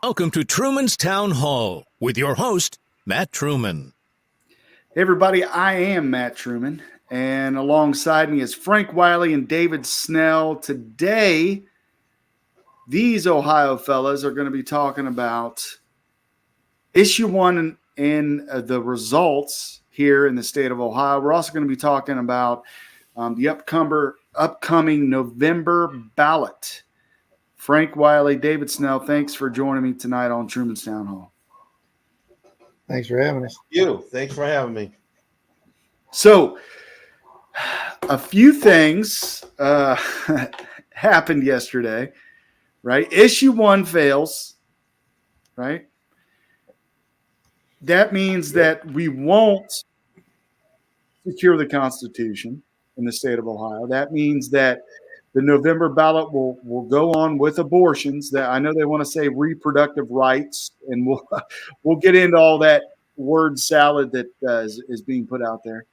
Welcome to Truman's Town Hall with your host, Matt Truman. Hey everybody, I am Matt Truman, and alongside me is Frank Wiley and David Snell. Today, these Ohio fellas are going to be talking about issue one and the results here in the state of Ohio. We're also going to be talking about the upcoming November ballot. Frank Wiley, David Snell, thanks for joining me tonight on Truman's Town Hall. Thanks for having us. Thanks for having me. So, a few things happened yesterday, right? Issue one fails, right? That means that we won't secure the Constitution in the state of Ohio. That means that the November ballot will go on with abortions. That I know they want to say reproductive rights, and we'll get into all that word salad that is being put out there.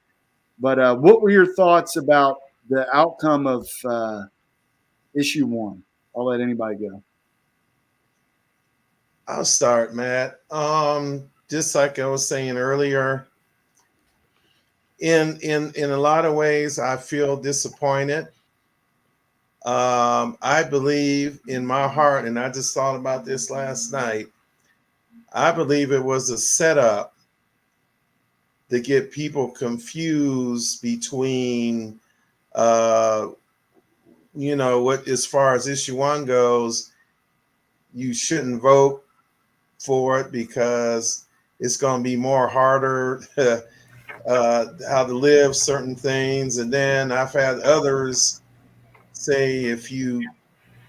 But what were your thoughts about the outcome of issue one? I'll let anybody go. I'll start, Matt. Just like I was saying earlier, in a lot of ways, I feel disappointed. I believe in my heart, and I just thought about this last night, I believe it was a setup to get people confused between, what as far as issue one goes, you shouldn't vote for it because it's going to be more harder how to live certain things. And then I've had others say if you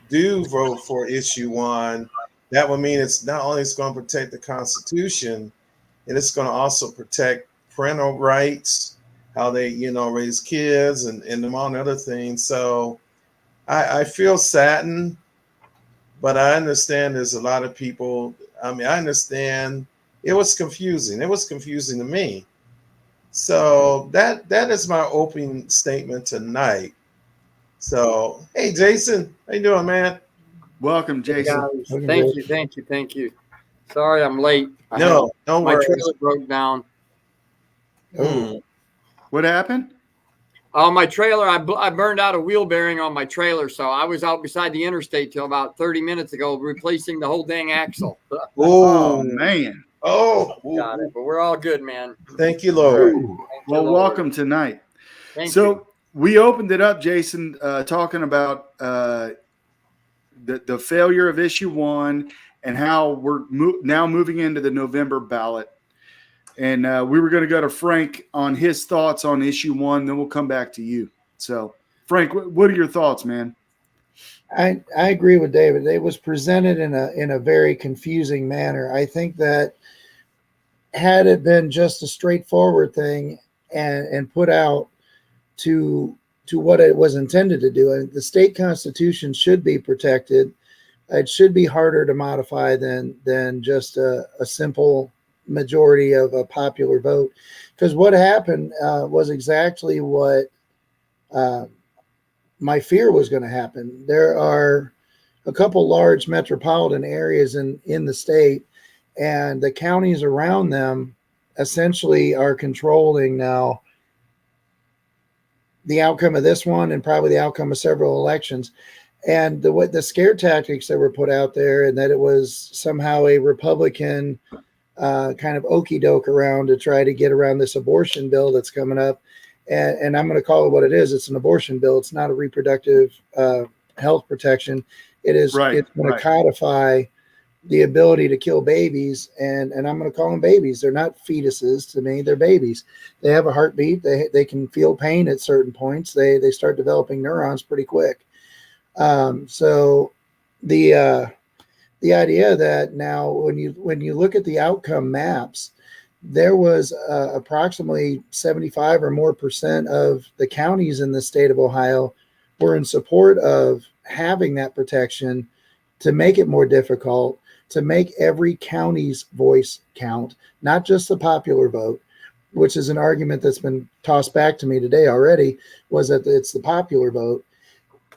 do vote for issue one, that would mean it's not only it's going to protect the Constitution, and it's going to also protect parental rights, how they, raise kids and among other things. So I feel saddened, but I understand there's a lot of people. I understand it was confusing. It was confusing to me. So that is my opening statement tonight. So, hey, Jason, how you doing, man? Welcome, Jason. Thank you. Sorry, I'm late. Don't worry. My trailer broke down. What happened? My trailer, I burned out a wheel bearing on my trailer, so I was out beside the interstate till about 30 minutes ago, replacing the whole dang axle. Oh man! Got it. But we're all good, man. Thank you, Lord. Welcome tonight. Thank you. We opened it up, Jason, talking about the failure of issue one and how we're now moving into the November ballot. And we were going to go to Frank on his thoughts on issue one, then we'll come back to you. So, Frank, what are your thoughts, man? I agree with David. It was presented in a very confusing manner. I think that had it been just a straightforward thing and put out to what it was intended to do, and the state constitution should be protected. It should be harder to modify than just a simple majority of a popular vote, because what happened was exactly what my fear was going to happen. There are a couple large metropolitan areas in the state, and the counties around them essentially are controlling now the outcome of this one and probably the outcome of several elections. And the scare tactics that were put out there, and that it was somehow a Republican kind of okey doke around to try to get around this abortion bill that's coming up. And I'm going to call it what it is. It's an abortion bill. It's not a reproductive health protection. It is. Right, it's going to codify the ability to kill babies. And I'm going to call them babies. They're not fetuses to me. They're babies. They have a heartbeat. They can feel pain at certain points. They start developing neurons pretty quick. So the idea that now when you look at the outcome maps, there was approximately 75 or more % of the counties in the state of Ohio were in support of having that protection to make it more difficult, to make every county's voice count, not just the popular vote, which is an argument that's been tossed back to me today already, was that it's the popular vote.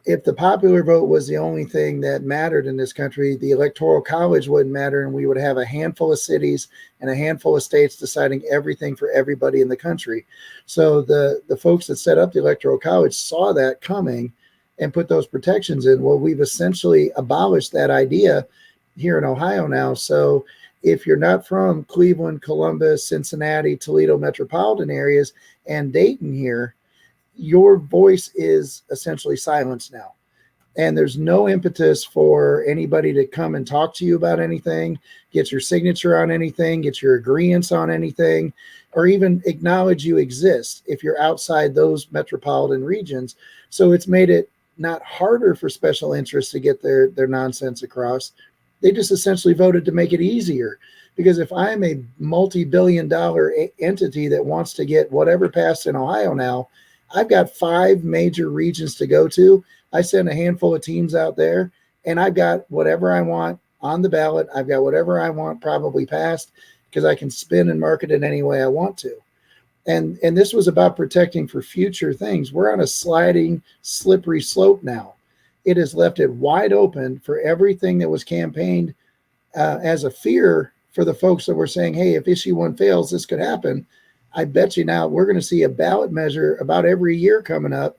if the popular vote was the only thing that mattered in this country, the electoral college wouldn't matter, and we would have a handful of cities and a handful of states deciding everything for everybody in the country. So the folks that set up the electoral college saw that coming and put those protections in. Well, we've essentially abolished that idea here in Ohio now. So if you're not from Cleveland, Columbus, Cincinnati, Toledo metropolitan areas, and Dayton here, your voice is essentially silenced now. And there's no impetus for anybody to come and talk to you about anything, get your signature on anything, get your agreements on anything, or even acknowledge you exist if you're outside those metropolitan regions. So it's made it not harder for special interests to get their nonsense across. They just essentially voted to make it easier. Because if I'm a multi-billion-dollar entity that wants to get whatever passed in Ohio now, I've got 5 major regions to go to. I send a handful of teams out there, and I've got whatever I want on the ballot. I've got whatever I want probably passed, because I can spin and market it any way I want to. And this was about protecting for future things. We're on a sliding, slippery slope now. It has left it wide open for everything that was campaigned as a fear for the folks that were saying, hey, if issue 1 fails, this could happen. I bet you now we're going to see a ballot measure about every year coming up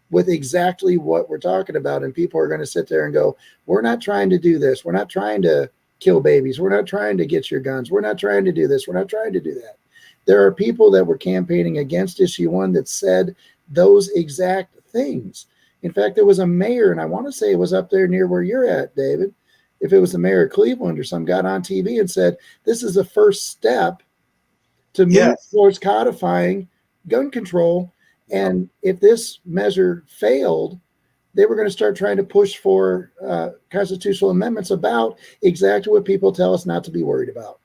with exactly what we're talking about. And people are going to sit there and go, we're not trying to do this. We're not trying to kill babies. We're not trying to get your guns. We're not trying to do this. We're not trying to do that. There are people that were campaigning against issue 1 that said those exact things. In fact, there was a mayor, and I want to say it was up there near where you're at, David. If it was the mayor of Cleveland or some, got on TV and said, this is the first step to move towards codifying gun control. And if this measure failed, they were going to start trying to push for constitutional amendments about exactly what people tell us not to be worried about.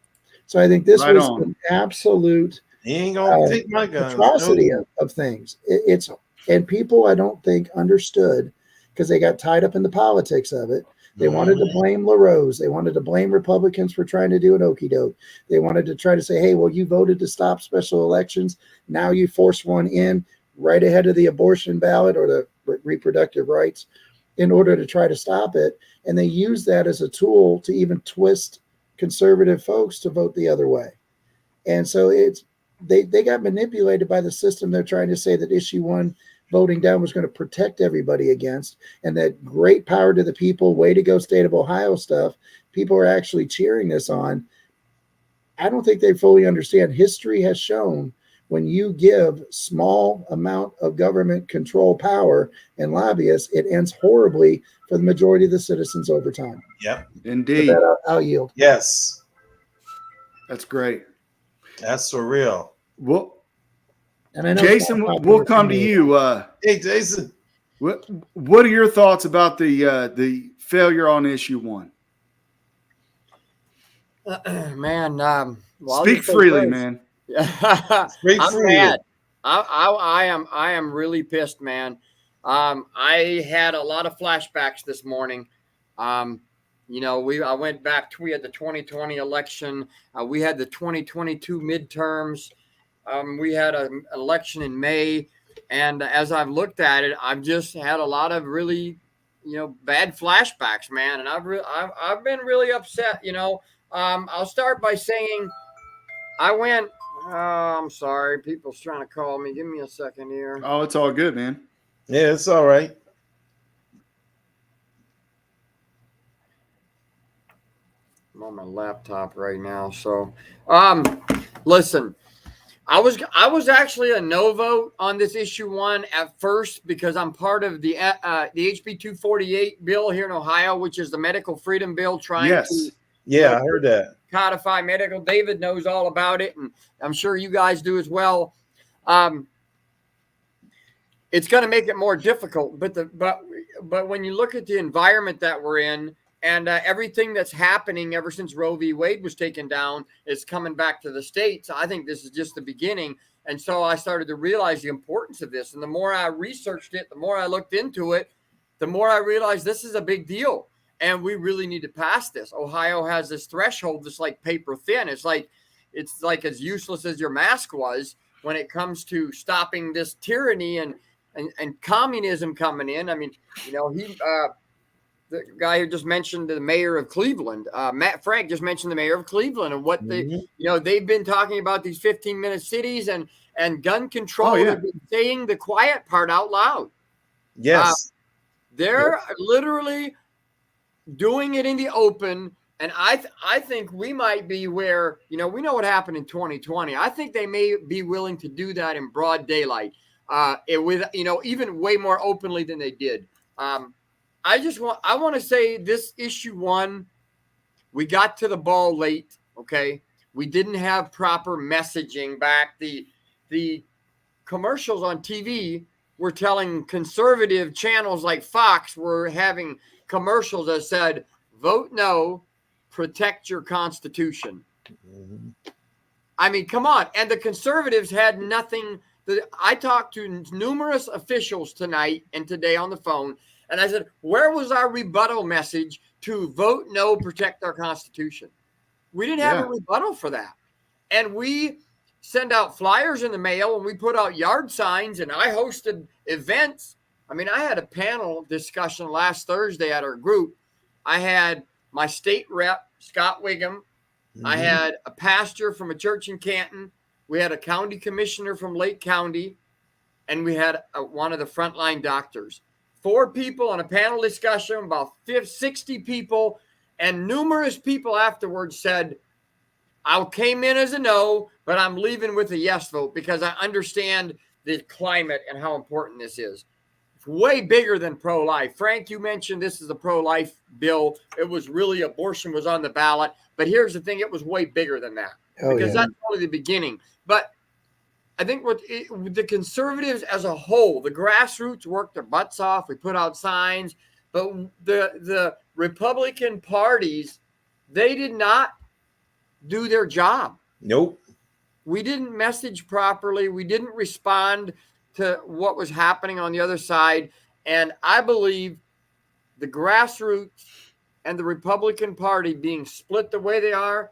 So I think this was an absolute he ain't gonna take my guns. Atrocity of things. And people, I don't think, understood, because they got tied up in the politics of it. They wanted to blame LaRose. They wanted to blame Republicans for trying to do an okie doke. They wanted to try to say, hey, well, you voted to stop special elections. Now you force one in right ahead of the abortion ballot or the reproductive rights in order to try to stop it. And they use that as a tool to even twist conservative folks to vote the other way. And so they got manipulated by the system. They're trying to say that issue 1 voting down was going to protect everybody against, and that great power to the people, way to go state of Ohio stuff. People are actually cheering this on. I don't think they fully understand. History has shown when you give small amount of government control power and lobbyists, it ends horribly for the majority of the citizens over time. Yep. Indeed. With that, I'll yield. Yes. That's great. That's for real. Well, and I know Jason, we'll come to you. Hey, Jason. What are your thoughts about the failure on issue 1? Man, well, speak freely, man. I'm mad. I am really pissed, man. I had a lot of flashbacks this morning. I went back to, we had the 2020 election. We had the 2022 midterms. We had an election in May. And as I've looked at it, I've just had a lot of really, bad flashbacks, man. And I've been really upset. I'll start by saying I went, I'm sorry. People's trying to call me. Give me a second here. Oh, it's all good, man. Yeah, it's all right. I'm on my laptop right now. So, listen, I was actually a no vote on this issue 1 at first, because I'm part of the HB 248 bill here in Ohio, which is the medical freedom bill trying to. Yeah, I heard that. Codify medical. David knows all about it, and I'm sure you guys do as well. It's going to make it more difficult, but when you look at the environment that we're in, and everything that's happening ever since Roe v. Wade was taken down is coming back to the states, I think this is just the beginning. And so I started to realize the importance of this. And the more I researched it, the more I looked into it, the more I realized this is a big deal. And we really need to pass this. Ohio has this threshold that's like paper thin. It's like as useless as your mask was when it comes to stopping this tyranny and and communism coming in. I mean, the guy who just mentioned the mayor of Cleveland, Matt Frank just mentioned the mayor of Cleveland and what they've been talking about these 15-minute cities and gun control. Oh, yeah. They've been saying the quiet part out loud. Yes. They're literally doing it in the open. And I think we might be where, we know what happened in 2020. I think they may be willing to do that in broad daylight, even way more openly than they did. I want to say this issue 1, we got to the ball late. Okay. We didn't have proper messaging back. The commercials on TV were telling conservative channels like Fox were having commercials that said, vote no, protect your Constitution. I mean, come on. And the conservatives had nothing. I talked to numerous officials tonight and today on the phone, and I said, where was our rebuttal message to vote no, protect our Constitution? We didn't have a rebuttal for that. And we send out flyers in the mail, and we put out yard signs, and I hosted events. I mean, I had a panel discussion last Thursday at our group. I had my state rep, Scott Wiggum. I had a pastor from a church in Canton. We had a county commissioner from Lake County, and we had one of the frontline doctors. 4 people on a panel discussion, about 60 people, and numerous people afterwards said, I came in as a no, but I'm leaving with a yes vote because I understand the climate and how important this is. It's way bigger than pro-life. Frank, you mentioned this is a pro-life bill. It was really, abortion was on the ballot. But here's the thing, it was way bigger than that because that's only the beginning. But I think with the conservatives as a whole, the grassroots worked their butts off. We put out signs, but the Republican parties, they did not do their job. Nope. We didn't message properly. We didn't respond to what was happening on the other side. And I believe the grassroots and the Republican Party being split the way they are,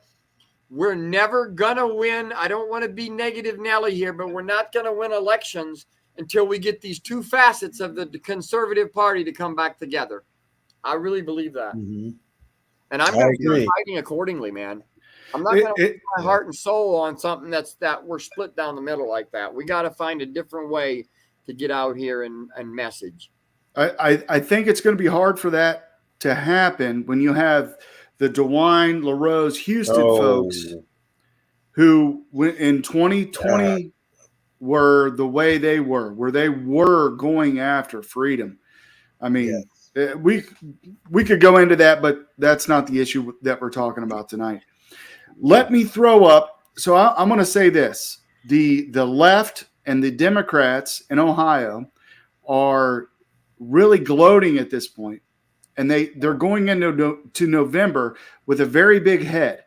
we're never going to win. I don't want to be negative Nelly here, but we're not going to win elections until we get these 2 facets of the conservative party to come back together. I really believe that. And I'm going to be fighting accordingly, man. I'm not going to put my heart and soul on something that we're split down the middle like that. We got to find a different way to get out here and message. I think it's going to be hard for that to happen when you have the DeWine, LaRose, Houston folks who in 2020 were the way they were, where they were going after freedom. I mean, we could go into that, but that's not the issue that we're talking about tonight. Let me throw up. So I'm going to say this. The left and the Democrats in Ohio are really gloating at this point, and they're going into November with a very big head,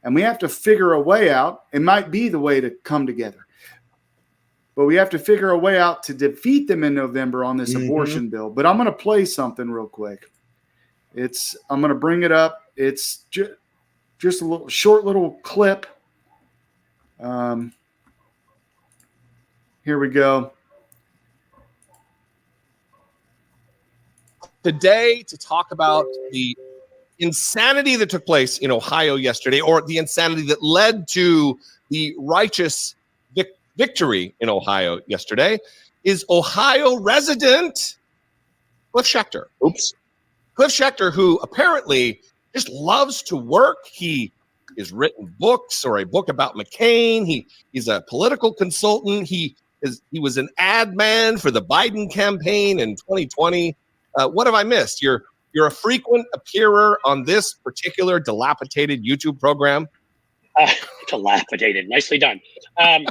and we have to figure a way out. It might be the way to come together, but we have to figure a way out to defeat them in November on this abortion bill. But I'm going to play something real quick. I'm going to bring it up. It's just a short little clip. Here we go. Today to talk about the insanity that took place in Ohio yesterday, or the insanity that led to the righteous victory in Ohio yesterday, is Ohio resident Cliff Schechter. Cliff Schechter, who apparently just loves to work. He has written books, or a book about McCain. He's a political consultant. He was an ad man for the Biden campaign in 2020. What have I missed? You're a frequent appearer on this particular dilapidated YouTube program. Dilapidated, nicely done. I'm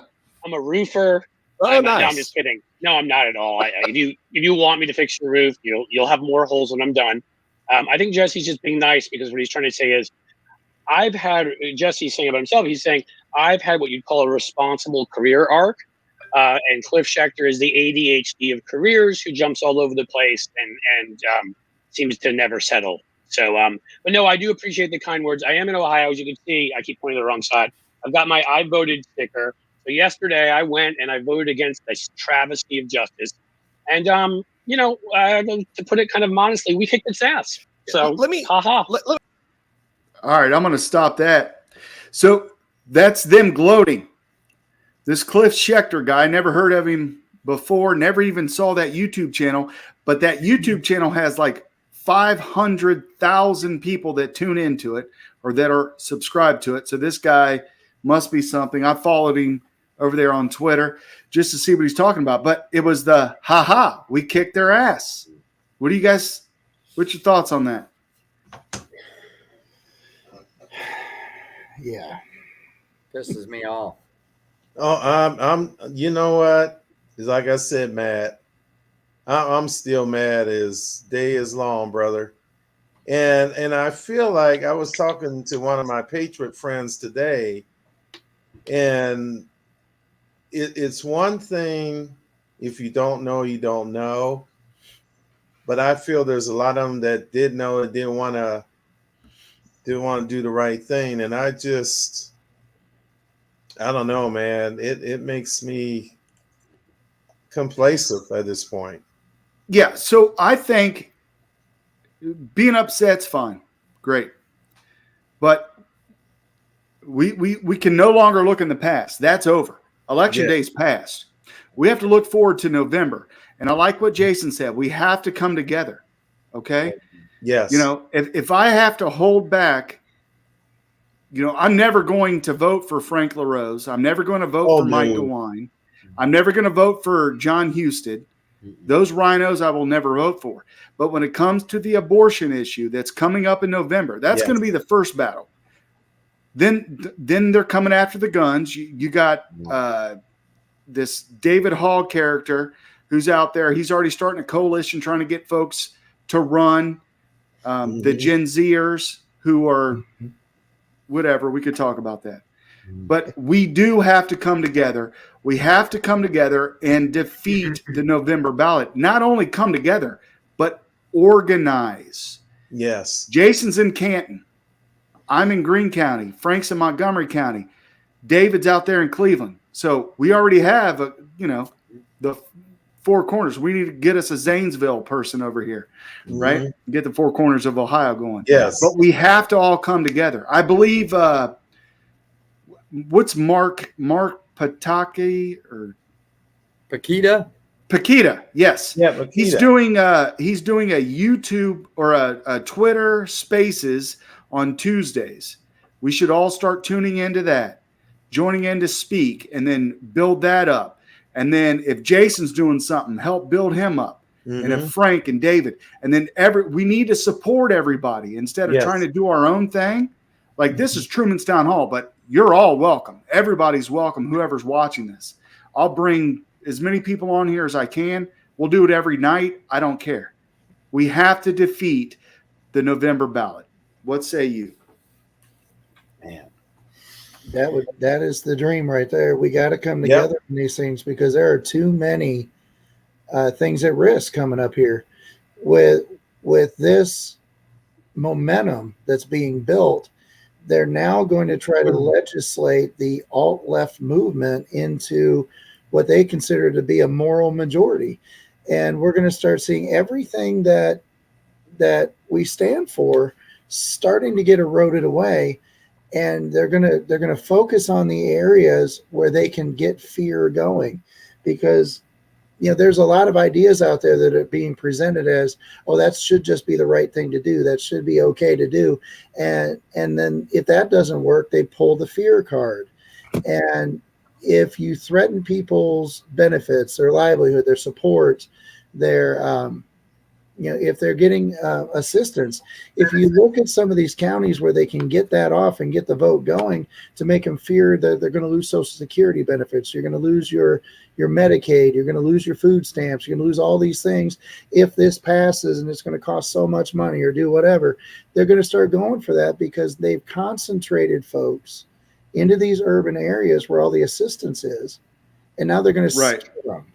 a roofer. Nice. No, I'm just kidding. No, I'm not at all. If you want me to fix your roof, you'll have more holes when I'm done. I think Jesse's just being nice because what he's trying to say is, Jesse's saying about himself, he's saying, I've had what you'd call a responsible career arc. And Cliff Schechter is the ADHD of careers who jumps all over the place and seems to never settle. So, but no, I do appreciate the kind words. I am in Ohio, as you can see. I keep pointing to the wrong side. I've got my I voted sticker. So yesterday I went and I voted against this travesty of justice. And to put it kind of modestly, we kicked its ass. So haha. All right, I'm going to stop that. So that's them gloating. This Cliff Schechter guy, never heard of him before, never even saw that YouTube channel, but that YouTube channel has like 500,000 people that tune into it or that are subscribed to it. So this guy must be something. I followed him over there on Twitter just to see what he's talking about. But it was the we kicked their ass. What's your thoughts on that? Yeah. Pisses me off. Oh, you know what? It's like I said, Matt, I'm still mad as day is long, brother. And I feel like I was talking to one of my Patriot friends today, and it's one thing if you don't know, you don't know. But I feel there's a lot of them that did know and didn't want to do the right thing. And I don't know, man. It makes me complacent at this point. Yeah, so I think being upset's fine. Great. But we can no longer look in the past. That's over. Election day's passed. We have to look forward to November. And I like what Jason said. We have to come together. Okay? Yes. If I have to hold back, I'm never going to vote for Frank LaRose. I'm never going to vote for Mike DeWine. I'm never going to vote for John Husted. Those rhinos I will never vote for. But when it comes to the abortion issue that's coming up in November, that's going to be the first battle. Then they're coming after the guns. You got this David Hall character who's out there. He's already starting a coalition trying to get folks to run. The Gen Zers who are whatever. We could talk about that. But we do have to come together. We have to come together and defeat the November ballot. Not only come together, but organize. Yes. Jason's in Canton. I'm in Greene County. Frank's in Montgomery County. David's out there in Cleveland. So we already have, the four corners. We need to get us a Zanesville person over here, right? Get the four corners of Ohio going. Yes. But we have to all come together. I believe what's Mark Pataki or Paquita, yes. Yeah, Paquita. He's doing a YouTube or a Twitter Spaces on Tuesdays. We should all start tuning into that, joining in to speak, and then build that up. And then if Jason's doing something, help build him up. And if Frank and David, and then we need to support everybody instead of trying to do our own thing. Like this is Truman's Town Hall, but you're all welcome. Everybody's welcome, whoever's watching this. I'll bring as many people on here as I can. We'll do it every night. I don't care. We have to defeat the November ballot. What say you? Man, that is the dream right there. We got to come together in these things because there are too many things at risk coming up here. With this momentum that's being built, they're now going to try to legislate the alt-left movement into what they consider to be a moral majority. And we're going to start seeing everything that we stand for starting to get eroded away. And they're going to focus on the areas where they can get fear going, because there's a lot of ideas out there that are being presented as, that should just be the right thing to do. That should be okay to do. And then if that doesn't work, they pull the fear card. And if you threaten people's benefits, their livelihood, their support, their, if they're getting assistance, if you look at some of these counties where they can get that off and get the vote going to make them fear that they're going to lose Social Security benefits, you're going to lose your Medicaid, you're going to lose your food stamps, you're going to lose all these things. If this passes and it's going to cost so much money or do whatever, they're going to start going for that because they've concentrated folks into these urban areas where all the assistance is. And now they're going to scare them.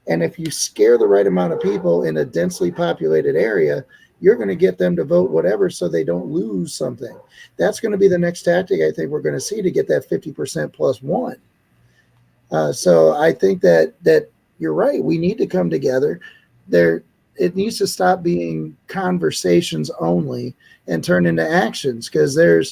And if you scare the right amount of people in a densely populated area, you're going to get them to vote whatever so they don't lose something. That's going to be the next tactic I think we're going to see to get that 50% plus one. So I think that you're right. We need to come together. It needs to stop being conversations only and turn into actions, because there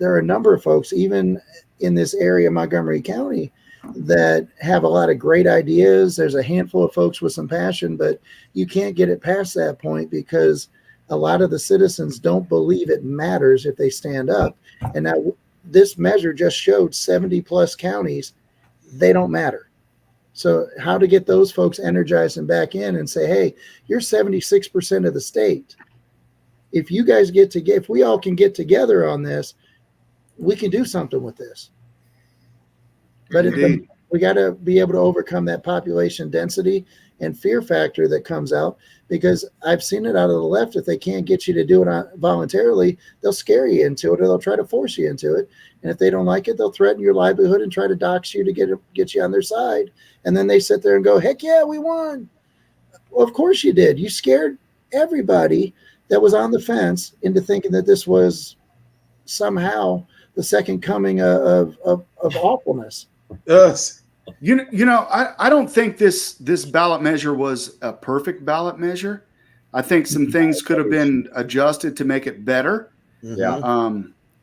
are a number of folks, even in this area, Montgomery County, that have a lot of great ideas. There's a handful of folks with some passion, but you can't get it past that point because a lot of the citizens don't believe it matters if they stand up. And now this measure just showed 70 plus counties, they don't matter. So how to get those folks energized and back in and say, hey, you're 76% of the state. If you guys if we all can get together on this, we can do something with this. But we got to be able to overcome that population density and fear factor that comes out, because I've seen it out of the left. If they can't get you to do it voluntarily, they'll scare you into it, or they'll try to force you into it. And if they don't like it, they'll threaten your livelihood and try to dox you to get you on their side. And then they sit there and go, heck yeah, we won. Well, of course you did. You scared everybody that was on the fence into thinking that this was somehow the second coming of awfulness. Yes. You know, I don't think this ballot measure was a perfect ballot measure. I think some things could have been adjusted to make it better. Yeah.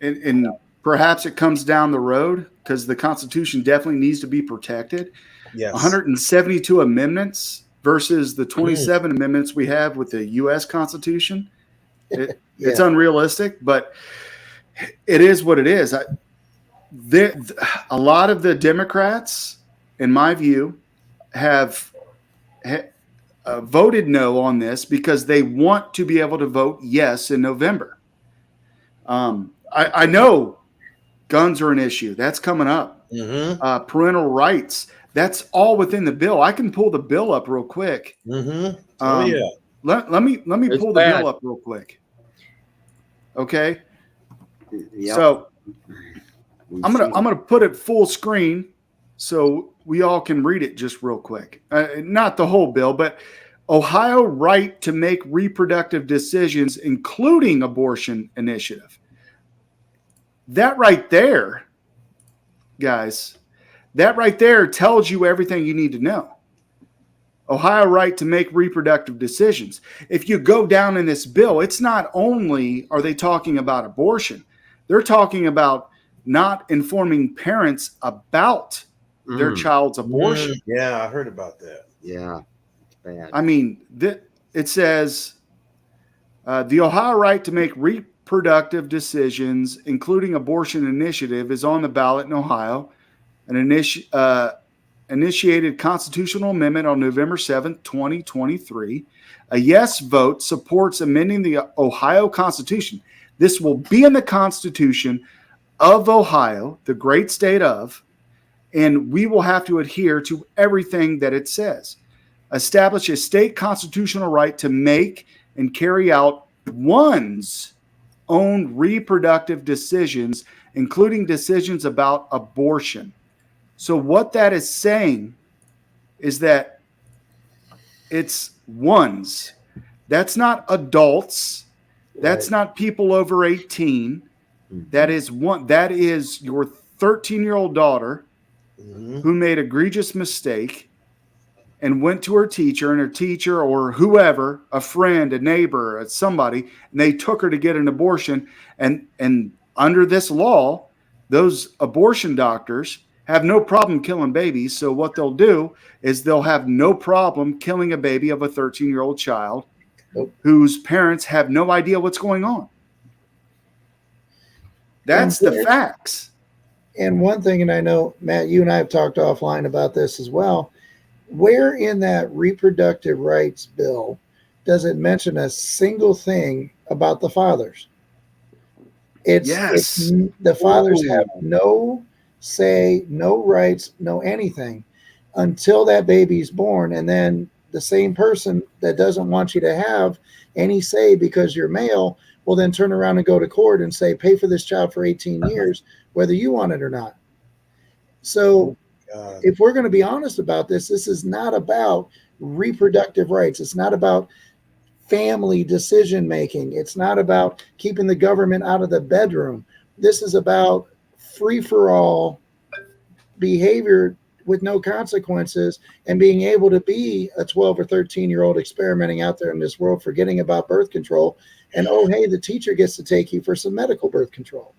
And perhaps it comes down the road, because the Constitution definitely needs to be protected. Yes. 172 amendments versus the 27 amendments we have with the U.S. Constitution. It's unrealistic, but it is what it is. A lot of the Democrats, in my view, have voted no on this because they want to be able to vote yes in November. I know guns are an issue. That's coming up. Parental rights. That's all within the bill. I can pull the bill up real quick. Oh yeah. Let me pull the bill up real quick. Okay. Yep. So I'm gonna put it full screen so we all can read it just real quick. Not the whole bill, but Ohio right to make reproductive decisions, including abortion initiative. That right there, guys, that right there tells you everything you need to know. Ohio right to make reproductive decisions. If you go down in this bill, it's not only are they talking about abortion, they're talking about not informing parents about their child's abortion. Yeah, I heard about that. Yeah, it's bad. I mean, it says the Ohio right to make reproductive decisions, including abortion initiative, is on the ballot in Ohio. An initiated constitutional amendment on November 7th, 2023. A yes vote supports amending the Ohio Constitution. This will be in the Constitution of Ohio, the great state of, and we will have to adhere to everything that it says. Establish a state constitutional right to make and carry out one's own reproductive decisions, including decisions about abortion. So what that is saying is that it's ones. That's not adults. That's not people over 18. That is your 13-year-old daughter who made egregious mistake and went to her teacher, and her teacher or whoever, a friend, a neighbor, somebody, and they took her to get an abortion. And under this law, those abortion doctors have no problem killing babies. So what they'll do is they'll have no problem killing a baby of a 13-year-old child whose parents have no idea what's going on. That's the facts. And one thing, and I know, Matt, you and I have talked offline about this as well, where in that reproductive rights bill does it mention a single thing about the fathers? It's the fathers have no say, no rights, no anything until that baby's born. And then the same person that doesn't want you to have any say because you're male will then turn around and go to court and say, pay for this child for 18 years, whether you want it or not. So if we're going to be honest about this, this is not about reproductive rights. It's not about family decision-making. It's not about keeping the government out of the bedroom. This is about free-for-all behavior with no consequences, and being able to be a 12 or 13-year-old experimenting out there in this world, forgetting about birth control. And, oh, hey, the teacher gets to take you for some medical birth control.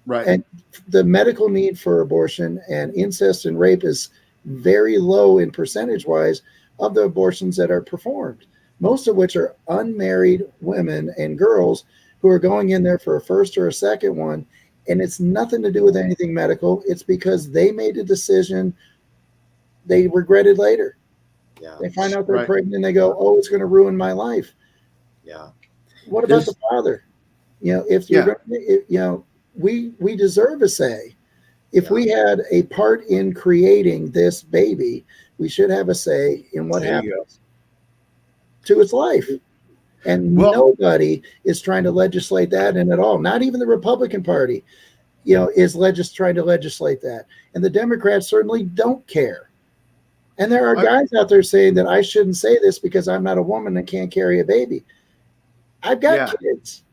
Right. And the medical need for abortion and incest and rape is very low in percentage-wise of the abortions that are performed, most of which are unmarried women and girls who are going in there for a first or a second one. And it's nothing to do with anything medical. It's because they made a decision they regretted later. Yeah. They find out they're Right. pregnant and they go, oh, it's going to ruin my life. Yeah. What about the father? You know, if you're we deserve a say. If we had a part in creating this baby, we should have a say in what happens to its life. And nobody is trying to legislate that in at all. Not even the Republican Party, is trying to legislate that. And the Democrats certainly don't care. And there are guys out there saying that I shouldn't say this because I'm not a woman and can't carry a baby. I've got kids.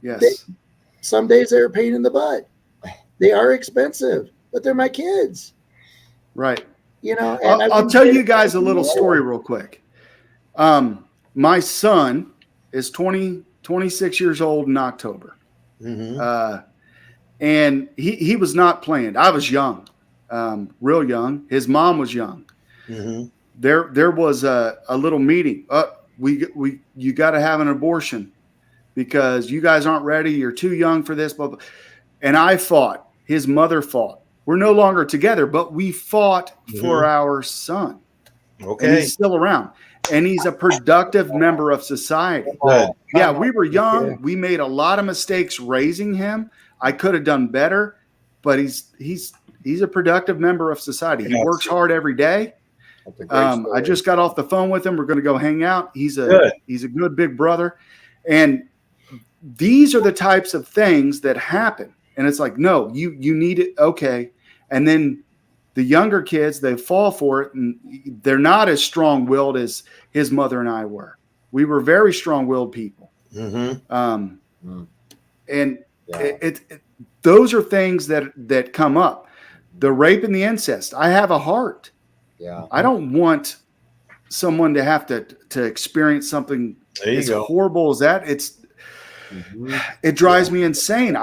Yes. Some days they're a pain in the butt. They are expensive, but they're my kids. Right. And I'll tell you guys a little story real quick. My son is 26 years old in October. Mm-hmm. And he was not planned. I was young, real young. His mom was young. Mm-hmm. There was a little meeting. You got to have an abortion because you guys aren't ready. You're too young for this. Blah, blah. And I fought. His mother fought. We're no longer together, but we fought for our son. Okay. And he's still around. And he's a productive member of society. Good. Yeah, we were young. We made a lot of mistakes raising him. I could have done better, but he's a productive member of society. He works hard every day. I just got off the phone with him. We're going to go hang out. He's a good big brother. And these are the types of things that happen. And it's like, no, you need it. Okay. And then the younger kids, they fall for it, and they're not as strong-willed as his mother and I were. We were very strong-willed people. Mm-hmm. And those are things that come up. The rape and the incest. I have a heart. Yeah. I don't want someone to have to experience something as horrible as that. It drives me insane.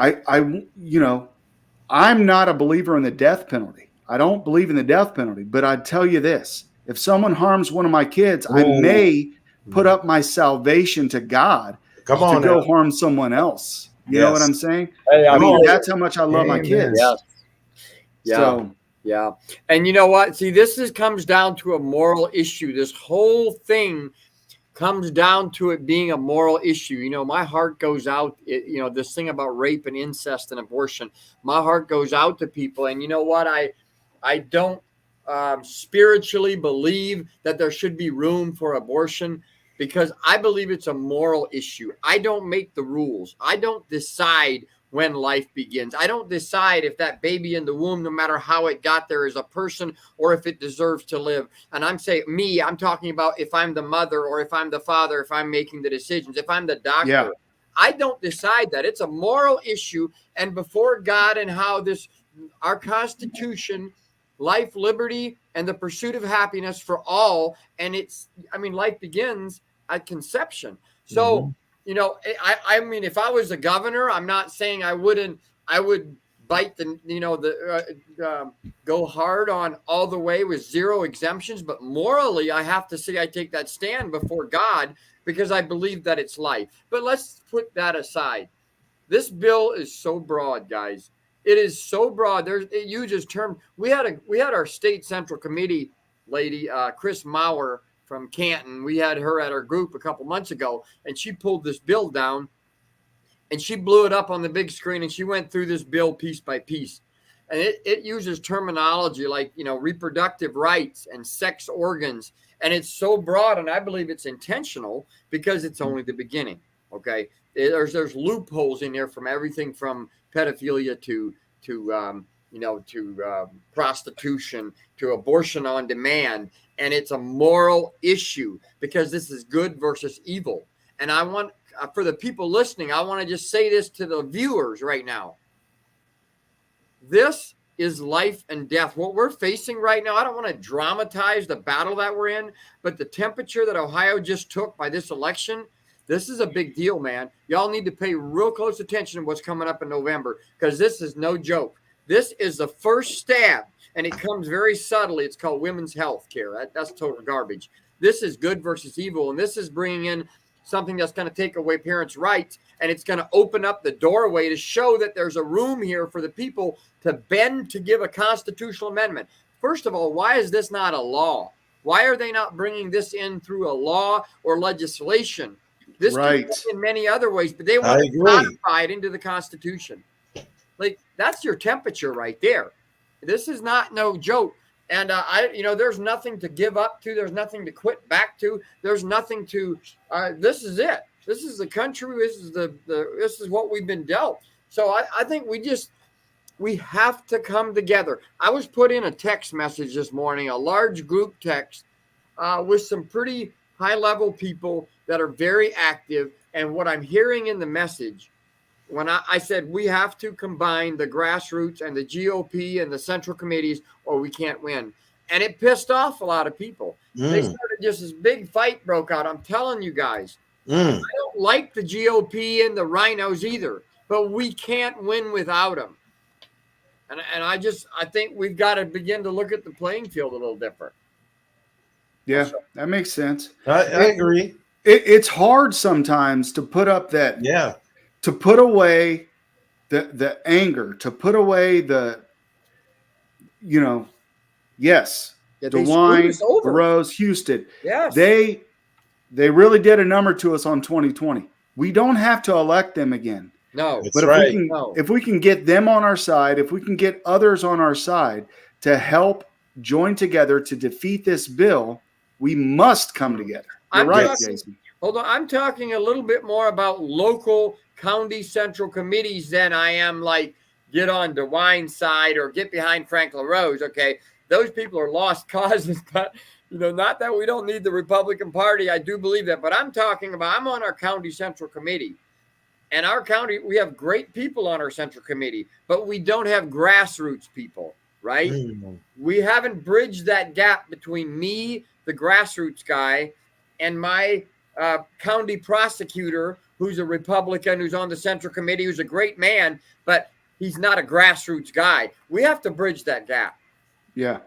I'm not a believer in the death penalty. I don't believe in the death penalty, but I'd tell you this. If someone harms one of my kids, I may put up my salvation to God to go harm someone else. You know what I'm saying? That's how much I love my kids. Yes. Yeah. So, yeah. And you know what? See, comes down to a moral issue. This whole thing comes down to it being a moral issue. My heart goes out, this thing about rape and incest and abortion, my heart goes out to people. And you know what? I don't spiritually believe that there should be room for abortion because I believe it's a moral issue. I don't make the rules. I don't decide when life begins. I don't decide if that baby in the womb, no matter how it got there, is a person or if it deserves to live. And I'm talking about if I'm the mother or if I'm the father, if I'm making the decisions, if I'm the doctor. Yeah. I don't decide that. It's a moral issue. And before God and how our Constitution, life, liberty, and the pursuit of happiness for all. And life begins at conception. So, I mean, if I was a governor, I'm not saying I would bite go hard on all the way with zero exemptions. But morally, I have to say I take that stand before God because I believe that it's life. But let's put that aside. This bill is so broad, guys. It is so broad. It uses terms. We had our state central committee lady, Chris Maurer from Canton. We had her at our group a couple months ago, and she pulled this bill down, and she blew it up on the big screen, and she went through this bill piece by piece. And it uses terminology like, reproductive rights and sex organs, and it's so broad, and I believe it's intentional because it's only the beginning. Okay, there's loopholes in there from everything from pedophilia to prostitution to abortion on demand. And it's a moral issue because this is good versus evil. And I want, for the people listening, I want to just say this to the viewers right now. This is life and death. What we're facing right now, I don't want to dramatize the battle that we're in, but the temperature that Ohio just took by this election, this is a big deal, man. Y'all need to pay real close attention to what's coming up in November, because this is no joke. This is the first stab, and it comes very subtly. It's called women's health care. That's total garbage. This is good versus evil, and this is bringing in something that's going to take away parents' rights, and it's going to open up the doorway to show that there's a room here for the people to bend to give a constitutional amendment. First of all, why is this not a law? Why are they not bringing this in through a law or legislation? This right. can be in many other ways, but they want to codify it into the Constitution. Like, that's your temperature right there. This is not no joke. And there's nothing to give up to. There's nothing to quit back to. There's nothing to. This is it. This is the country. This is this is what we've been dealt. So I think we have to come together. I was put in a text message this morning, a large group text with some pretty high level people that are very active. And what I'm hearing in the message, when I said we have to combine the grassroots and the GOP and the central committees, or we can't win. And it pissed off a lot of people. They started just this big fight broke out. I'm telling you guys, I don't like the GOP and the rhinos either, but we can't win without them. And I think we've got to begin to look at the playing field a little different. Yeah, that makes sense. I agree. It's hard sometimes to put up that. Yeah. To put away the anger, to put away the DeWine, Rose, Houston. Yes. They really did a number to us on 2020. We don't have to elect them again. No. But if we can get them on our side, if we can get others on our side to help join together to defeat this bill, we must come together. You're right, Jason. Hold on. I'm talking a little bit more about local county central committees than I am like get on DeWine's side or get behind Frank LaRose. Okay. Those people are lost causes, but not that we don't need the Republican Party. I do believe that, but I'm talking about, I'm on our county central committee, and our county, we have great people on our central committee, but we don't have grassroots people, right? We haven't bridged that gap between me, the grassroots guy, and my county prosecutor, who's a Republican, who's on the central committee, who's a great man, but he's not a grassroots guy. We have to bridge that gap. Yeah.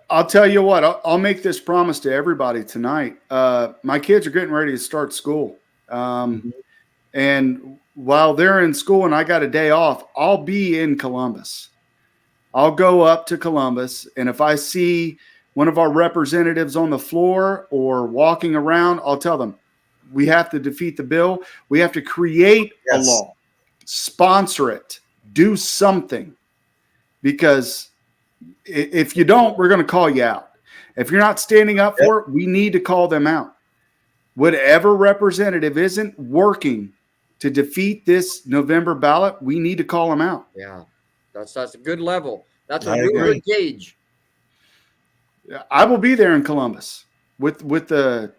I'll tell you what, I'll make this promise to everybody tonight. My kids are getting ready to start school. And while they're in school and I got a day off, I'll be in Columbus. I'll go up to Columbus, and if I see one of our representatives on the floor or walking around, I'll tell them, we have to defeat the bill. We have to create a law, sponsor it, do something. Because if you don't, we're going to call you out. If you're not standing up for it, we need to call them out. Whatever representative isn't working to defeat this November ballot, we need to call them out. Yeah, that's a good level. That's a real good gauge. I will be there in Columbus with a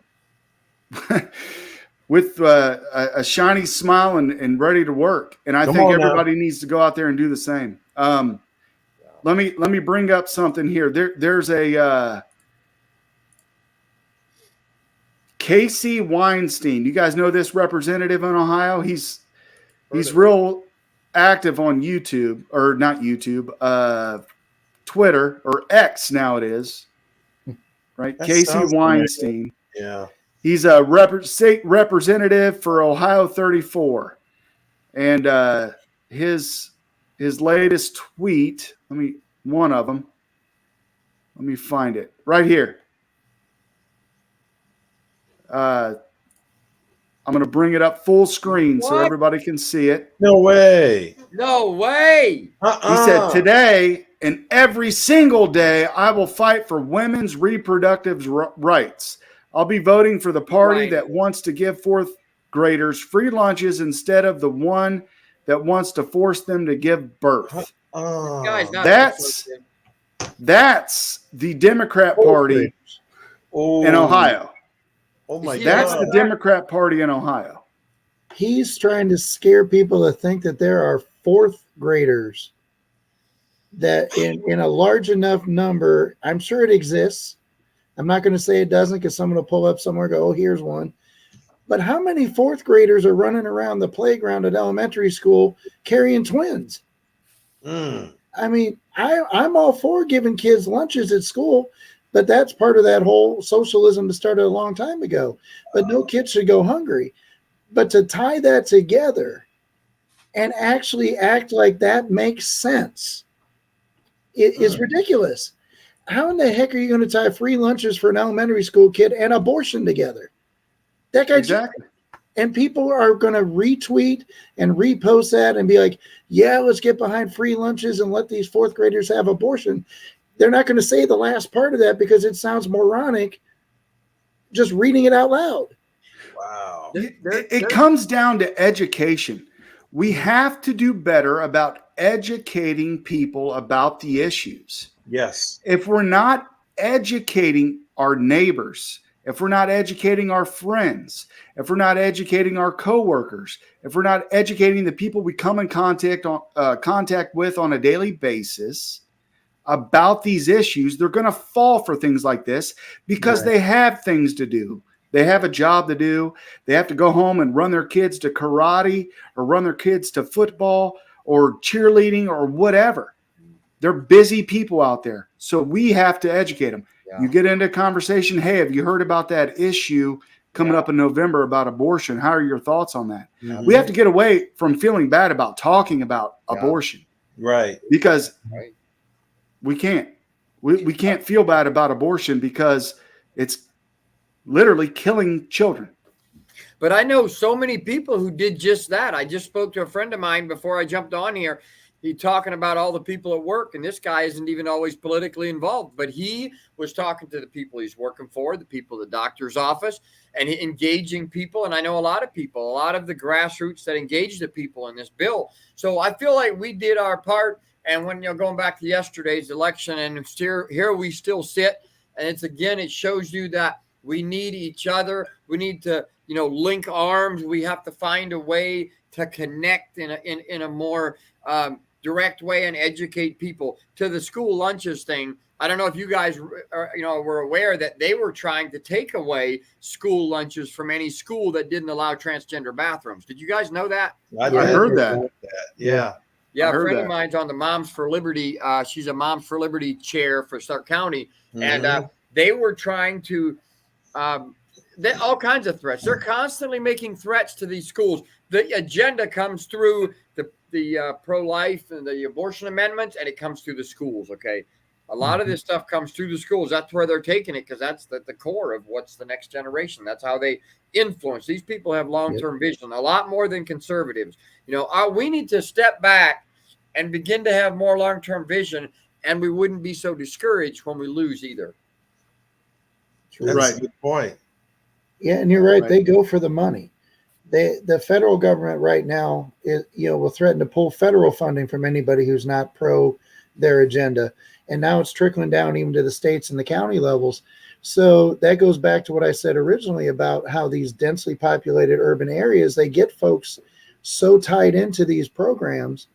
shiny smile and ready to work. And I think everybody needs to go out there and do the same. Let me bring up something here. There's a Casey Weinstein. You guys know this representative in Ohio? He's real active on YouTube, or not YouTube, Twitter, or X now it is. Right? That Casey Weinstein. Yeah. He's a state representative for Ohio 34. And his latest tweet, one of them. Let me find it. Right here. I'm going to bring it up full screen so everybody can see it. No way. No way. He said, today and every single day, I will fight for women's reproductive rights. I'll be voting for the party that wants to give fourth graders free lunches instead of the one that wants to force them to give birth. That's the Democrat Party in Ohio. Oh my God. That's the Democrat Party in Ohio. He's trying to scare people to think that there are fourth graders that in a large enough number, I'm sure it exists. I'm not going to say it doesn't because someone will pull up somewhere and go, oh, here's one. But how many fourth graders are running around the playground at elementary school carrying twins? I mean, I'm all for giving kids lunches at school, but that's part of that whole socialism that started a long time ago. But no kid should go hungry. But to tie that together and actually act like that makes sense, it is ridiculous. How in the heck are you going to tie free lunches for an elementary school kid and abortion together? That guy Exactly. And people are going to retweet and repost that and be like, yeah, let's get behind free lunches and let these fourth graders have abortion. They're not going to say the last part of that because it sounds moronic just reading it out loud. Wow. It comes down to education. We have to do better about educating people about the issues. Yes. If we're not educating our neighbors, if we're not educating our friends, if we're not educating our coworkers, if we're not educating the people we come in contact with on a daily basis about these issues, they're going to fall for things like this because they have things to do. They have a job to do. They have to go home and run their kids to karate or run their kids to football or cheerleading or whatever. They're busy people out there. So we have to educate them. Yeah. You get into a conversation, hey, have you heard about that issue coming up in November about abortion? How are your thoughts on that? Mm-hmm. We have to get away from feeling bad about talking about abortion. Right. Because we can't. We can't feel bad about abortion because it's literally killing children. But I know so many people who did just that. I just spoke to a friend of mine before I jumped on here. He talking about all the people at work, and this guy isn't even always politically involved, but he was talking to the people he's working for, the people at the doctor's office, and engaging people. And I know a lot of people, a lot of the grassroots that engage the people in this bill. So I feel like we did our part. And when you're going back to yesterday's election, and here we still sit, and it's again, it shows you that we need each other. We need to, link arms. We have to find a way to connect in a more direct way and educate people. To the school lunches thing, I don't know if you guys were aware that they were trying to take away school lunches from any school that didn't allow transgender bathrooms. Did you guys know that? I heard that. Yeah. Yeah, a friend of mine's on the Moms for Liberty. She's a Moms for Liberty chair for Stark County. Mm-hmm. And they were trying to all kinds of threats. They're constantly making threats to these schools. The agenda comes through the pro-life and the abortion amendments, and it comes through the schools, okay? A lot of this stuff comes through the schools. That's where they're taking it because that's the core of what's the next generation. That's how they influence. These people have long-term vision, a lot more than conservatives. We need to step back and begin to have more long-term vision, and we wouldn't be so discouraged when we lose either. That's a good point. Yeah, and you're right. They go for the money. The federal government right now will threaten to pull federal funding from anybody who's not pro their agenda. And now it's trickling down even to the states and the county levels. So that goes back to what I said originally about how these densely populated urban areas, they get folks so tied into these programs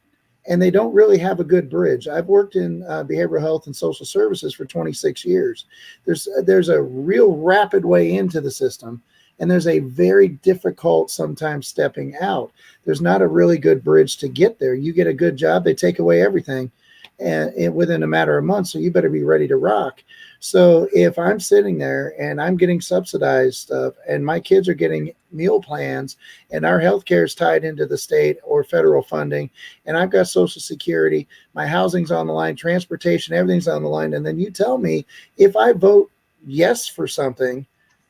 and they don't really have a good bridge. I've worked in behavioral health and social services for 26 years. There's a real rapid way into the system, and there's a very difficult sometimes stepping out. There's not a really good bridge to get there. You get a good job, they take away everything and within a matter of months, so you better be ready to rock. So if I'm sitting there and I'm getting subsidized stuff and my kids are getting meal plans and our healthcare is tied into the state or federal funding and I've got Social Security, my housing's on the line, transportation, everything's on the line, and then you tell me if I vote yes for something,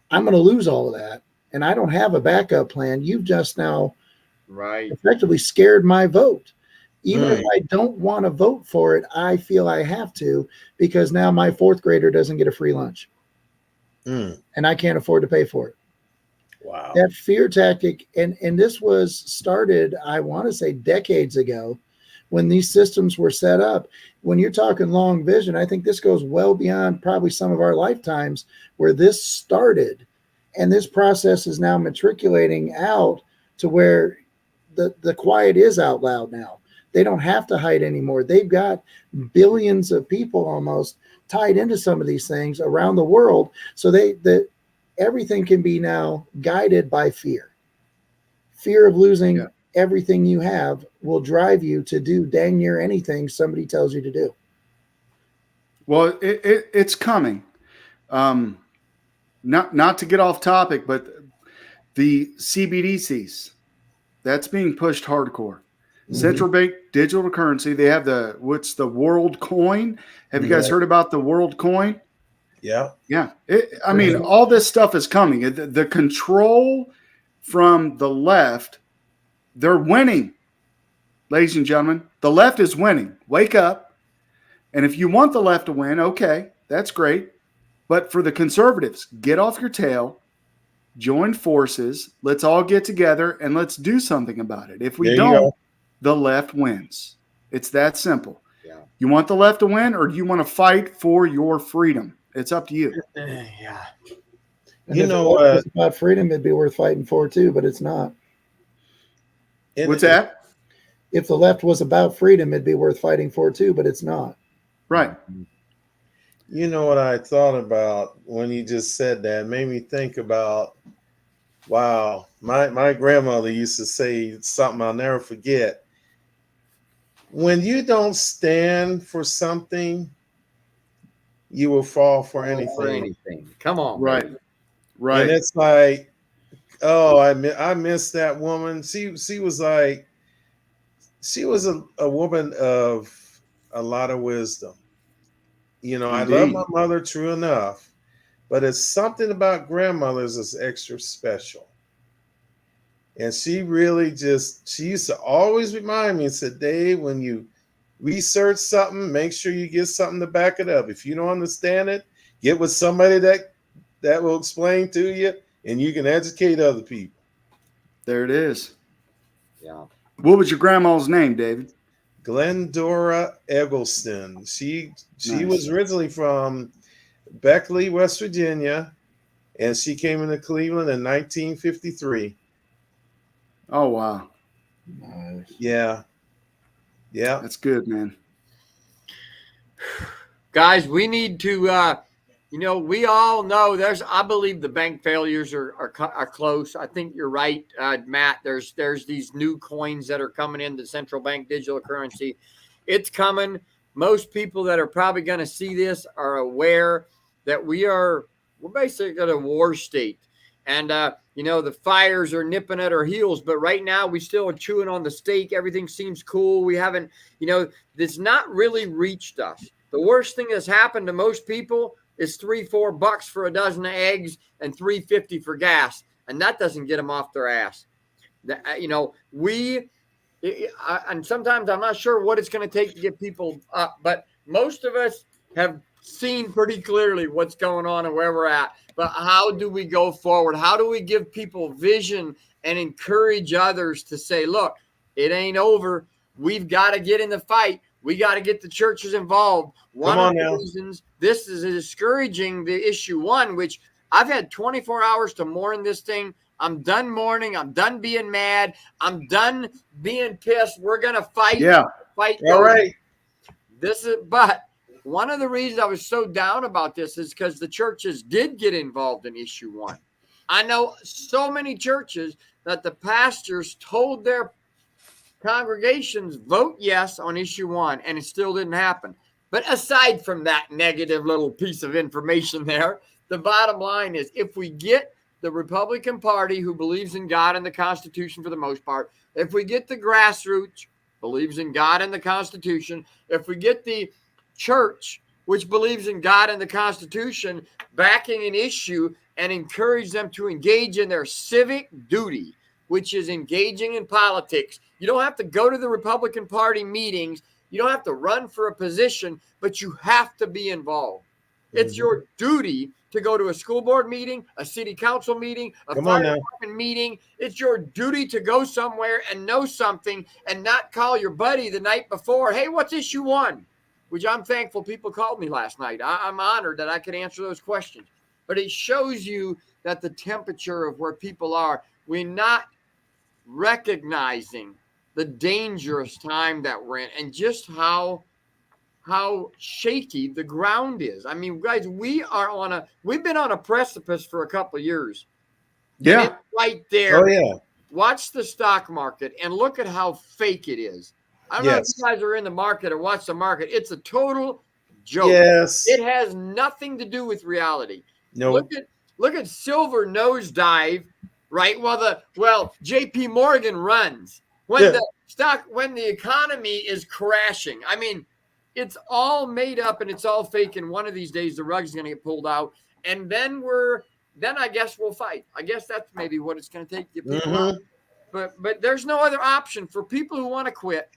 I'm going to lose all of that and I don't have a backup plan, you've just now effectively scared my vote. Even if I don't want to vote for it, I feel I have to because now my fourth grader doesn't get a free lunch. And I can't afford to pay for it. Wow. That fear tactic, and this was started, I want to say, decades ago when these systems were set up. When you're talking long vision, I think this goes well beyond probably some of our lifetimes where this started. And this process is now matriculating out to where the quiet is out loud now. They don't have to hide anymore. They've got billions of people almost tied into some of these things around the world. So that everything can be now guided by fear. Fear of losing everything you have will drive you to do dang near anything somebody tells you to do. Well, it's coming. Not to get off topic, but the CBDCs, that's being pushed hardcore. Central bank digital currency. They have what's the world coin? Have you guys heard about the world coin? Yeah. Yeah. I mean, all this stuff is coming. The control from the left, they're winning. Ladies and gentlemen, the left is winning. Wake up. And if you want the left to win, okay, that's great. But for the conservatives, get off your tail, join forces. Let's all get together and let's do something about it. If we don't, the left wins. It's that simple. Yeah. You want the left to win, or do you want to fight for your freedom? It's up to you. Yeah. And if it was about freedom, it'd be worth fighting for too, but it's not. What's that? If the left was about freedom, it'd be worth fighting for too, but it's not. Right. You know what I thought about when you just said that? It made me think about, wow, my grandmother used to say something I'll never forget. When you don't stand for something, you will fall for anything. Come on. Right. Right. And it's like, oh, I miss that woman. She was like, she was a woman of a lot of wisdom. You know, Indeed. I love my mother, true enough, but it's something about grandmothers that's extra special. And she really she used to always remind me and said, Dave, when you research something, make sure you get something to back it up. If you don't understand it, get with somebody that will explain to you, and you can educate other people. There it is. Yeah. What was your grandma's name, David? Glendora Eggleston. She Nice. was originally from Beckley, West Virginia, and she came into Cleveland in 1953. Oh, wow. Nice. Yeah. Yeah. That's good, man. Guys, we need to we all know I believe the bank failures are close. I think you're right, Matt. There's these new coins that are coming in, the central bank digital currency. It's coming. Most people that are probably going to see this are aware that we're basically at a war state. And, the fires are nipping at our heels, but right now we still are chewing on the steak. Everything seems cool. We haven't, it's not really reached us. The worst thing that's happened to most people is $3-4 for a dozen of eggs and $3.50 for gas. And that doesn't get them off their ass. And sometimes I'm not sure what it's going to take to get people up, but most of us have seen pretty clearly what's going on and where we're at. But how do we go forward? How do we give people vision and encourage others to say, look, it ain't over. We've got to get in the fight. We got to get the churches involved. One of the reasons this is discouraging the issue one, which I've had 24 hours to mourn this thing. I'm done mourning. I'm done being mad. I'm done being pissed. We're going to fight. Yeah. Fight. All right. But one of the reasons I was so down about this is because the churches did get involved in issue one. I know so many churches that the pastors told their congregations vote yes on issue one, and it still didn't happen. But aside from that negative little piece of information there, the bottom line is if we get the Republican Party, who believes in God and the Constitution for the most part, if we get the grassroots, believes in God and the Constitution, if we get the church, which believes in God and the Constitution, backing an issue and encourage them to engage in their civic duty, which is engaging in politics. You don't have to go to the Republican Party meetings. You don't have to run for a position, but you have to be involved. It's your duty to go to a school board meeting, a city council meeting, a fire department meeting. It's your duty to go somewhere and know something and not call your buddy the night before, hey, what's issue one? Which I'm thankful people called me last night. I'm honored that I could answer those questions. But it shows you that the temperature of where people are, we're not recognizing the dangerous time that we're in and just how shaky the ground is. I mean, guys, we've been on a precipice for a couple of years. Yeah. And it's right there. Oh yeah. Watch the stock market and look at how fake it is. I don't know if you guys are in the market or watch the market. It's a total joke. Yes. It has nothing to do with reality. No. Look at silver nosedive, right? Well, JP Morgan runs when the economy is crashing. I mean, it's all made up and it's all fake. And one of these days the rug's going to get pulled out, and then I guess we'll fight. I guess that's maybe what it's going to take to get people out. But there's no other option for people who want to quit.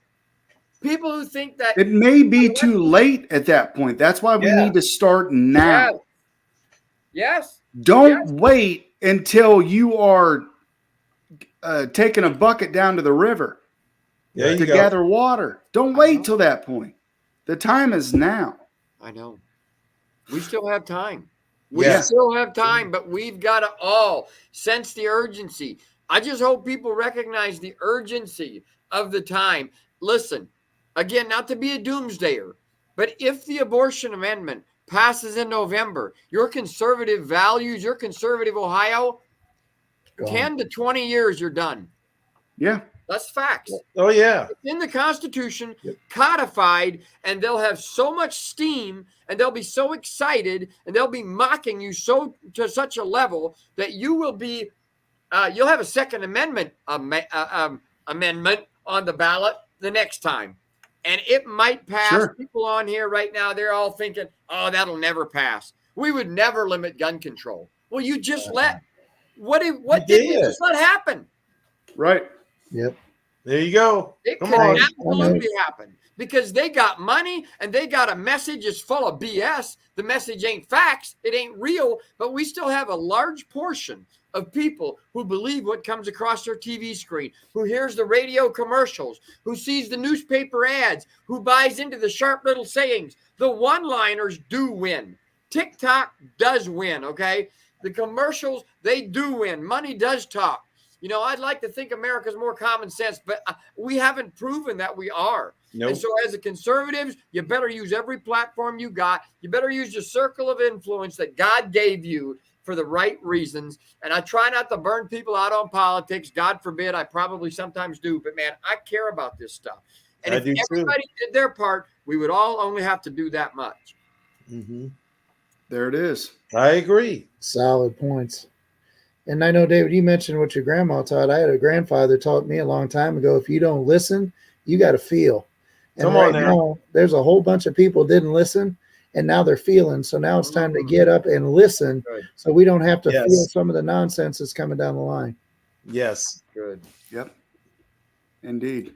People who think that it may be too late at that point. That's why we need to start now. Yes. Don't wait until you are taking a bucket down to the river to gather water. Don't wait till that point. The time is now. I know. We still have time. We still have time, but we've got to all sense the urgency. I just hope people recognize the urgency of the time. Listen, again, not to be a doomsdayer, but if the abortion amendment passes in November, your conservative values, your conservative Ohio, 10 to 20 years, you're done. Yeah. That's facts. Oh, yeah. It's in the Constitution, codified, and they'll have so much steam, and they'll be so excited, and they'll be mocking you to such a level that you will be, you'll have a Second Amendment amendment on the ballot the next time. And it might pass. Sure. People on here right now, they're all thinking, oh, that'll never pass. We would never limit gun control. Well, you just what did we just let happen? Right. Yep. There you go. It could absolutely happen because they got money and they got a message is full of BS. The message ain't facts. It ain't real, but we still have a large portion of people who believe what comes across their TV screen, who hears the radio commercials, who sees the newspaper ads, who buys into the sharp little sayings. The one-liners do win. TikTok does win, okay? The commercials, they do win. Money does talk. You know, I'd like to think America's more common sense, but we haven't proven that we are. Nope. And so as a conservatives, you better use every platform you got. You better use your circle of influence that God gave you for the right reasons. And I try not to burn people out on politics. God forbid, I probably sometimes do. But, man, I care about this stuff. And if everybody did their part, we would all only have to do that much. Mm-hmm. There it is. I agree. Solid points. And I know, David, you mentioned what your grandma taught. I had a grandfather taught me a long time ago, if you don't listen, you got to feel. And right now, there's a whole bunch of people didn't listen, and now they're feeling. So now it's time to get up and listen so we don't have to feel some of the nonsense that's coming down the line. Yes. Good. Yep. Indeed.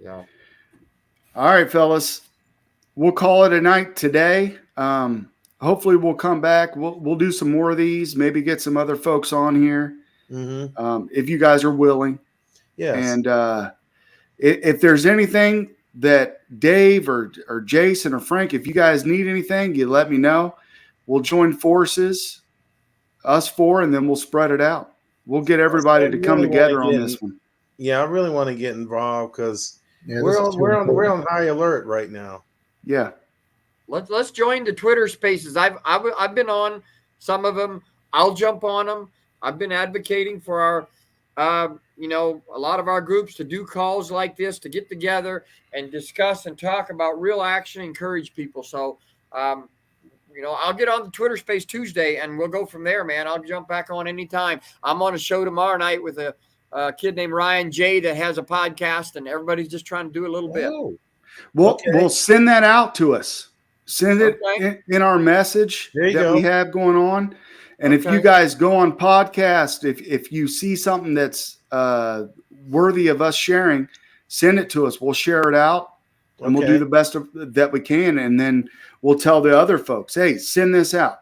Yeah. All right, fellas. We'll call it a night today. Hopefully we'll come back. We'll do some more of these, maybe get some other folks on here. Mm-hmm. If you guys are willing. Yes. And if there's anything that Dave or Jason or Frank, if you guys need anything, you let me know. We'll join forces, us four, and then we'll spread it out. We'll get everybody to come together on this one. Yeah, I really want to get involved because we're on high alert right now. Yeah. Let's join the Twitter spaces. I've been on some of them. I'll jump on them. I've been advocating for our, a lot of our groups to do calls like this, to get together and discuss and talk about real action, encourage people. So, I'll get on the Twitter space Tuesday and we'll go from there, man. I'll jump back on anytime. I'm on a show tomorrow night with a kid named Ryan J that has a podcast, and everybody's just trying to do a little bit. We'll send that out to us. Send it in our message that we have going on. And if you guys go on podcast, if you see something that's worthy of us sharing, send it to us. We'll share it out and we'll do the best that we can. And then we'll tell the other folks, hey, send this out.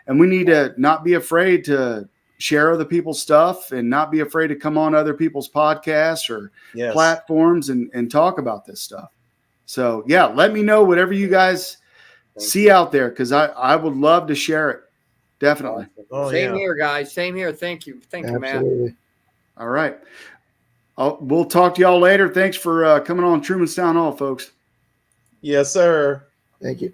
And we need to not be afraid to share other people's stuff and not be afraid to come on other people's podcasts or platforms and talk about this stuff. So, let me know whatever you guys see out there, because I would love to share it. Definitely. Same here, guys. Same here. Thank you. Thank you, Matt. All right. we'll talk to y'all later. Thanks for coming on Truman's Town Hall, folks. Yes, sir. Thank you.